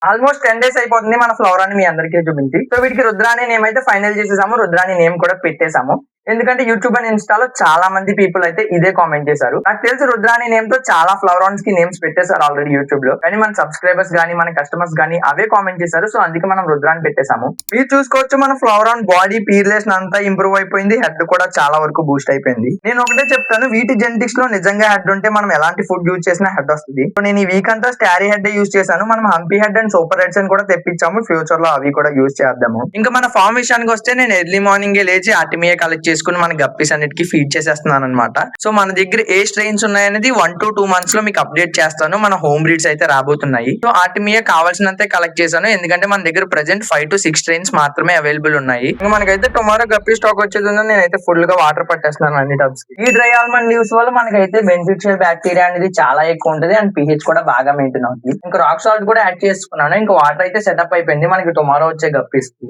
Almost 10 days అయిపోతుంది మన ఫ్లవరాన్ని మీ అందరికీ చూపించి. సో వీటికి రుద్రాని నేమ్ అయితే ఫైనల్ చేసేసాము, రుద్రాని నేమ్ కూడా పెట్టేసాము. ఎందుకంటే యూట్యూబ్ అండ్ ఇన్స్టాలో చాలా మంది పీపుల్ అయితే ఇదే కామెంట్ చేశారు. నాకు తెలిసి రుద్రాని నేమ్ తో చాలా ఫ్లవరాన్స్ కి నేమ్స్ పెట్టేశారు ఆల్రెడీ యూట్యూబ్ లో, కానీ మన సబ్స్క్రైబర్స్ గానీ మన కస్టమర్స్ గానీ అవే కామెంట్ చేశారు. సో అందుకే మనం రుద్రాని పెట్టేశాము. మీరు చూసుకోవచ్చు మన ఫ్లవరాన్ బాడీ పీర్లేషన్ అంతా ఇంప్రూవ్ అయిపోయింది, హెడ్ కూడా చాలా వరకు బూస్ట్ అయిపోయింది. నేను ఒకటే చెప్తాను, వీటి జెనెటిక్స్ లో నిజంగా హెడ్ ఉంటే మనం ఎలాంటి ఫుడ్ యూజ్ చేసినా హెడ్ వస్తుంది. సో నేను ఈ వీక్ అంతా స్టారీ హెడ్ యూజ్ చేశాను. మనం Hampi head and super heads అని కూడా తెప్పించాము, ఫ్యూచర్ లో అవి కూడా యూజ్ చేద్దాము. ఇంకా మన ఫార్మ్ విషయానికి వస్తే నేను ఎర్లీ మార్నింగ్ లేచి ఆర్టిమియా కలెక్ట్ చేసుకుని మన గప్పీస్ అన్నిటికీ ఫీడ్ చేసేస్తున్నాను అనమాట. సో మన దగ్గర ఏ స్ట్రెయిన్స్ ఉన్నాయనేది 1 to 2 months లో మీకు అప్డేట్ చేస్తాను. మన హోమ్ బ్రీడ్స్ అయితే రాబోతున్నాయి. సో ఆర్టిమియా కావాల్సినంతే కలెక్ట్ చేశాను, ఎందుకంటే మన దగ్గర ప్రెసెంట్ 5 to 6 స్ట్రెయిన్స్ మాత్రమే అవైలబుల్ ఉన్నాయి. ఇంకా మనకైతే టుమారో గప్పీ స్టాక్ వచ్చేది ఉందని నేనైతే ఫుల్ గా వాటర్ పట్టేస్తున్నాను అన్ని టబ్స్ కి. ఈ డ్రై ఆల్మండ్ లీవ్స్ వల్ల మనకైతే బెనిఫిషియల్ బ్యాక్టీరియా అనేది చాలా ఎక్కువ ఉంటుంది అండ్ pH కూడా బాగా మెయింటైన్ అవుతుంది. ఇంకా రాక్ సాల్ట్ కూడా యాడ్ చేసుకున్నాను. ఇంకా వాటర్ అయితే సెటప్ అయిపోయింది మనకి టుమారో వచ్చే గప్పీస్ కి.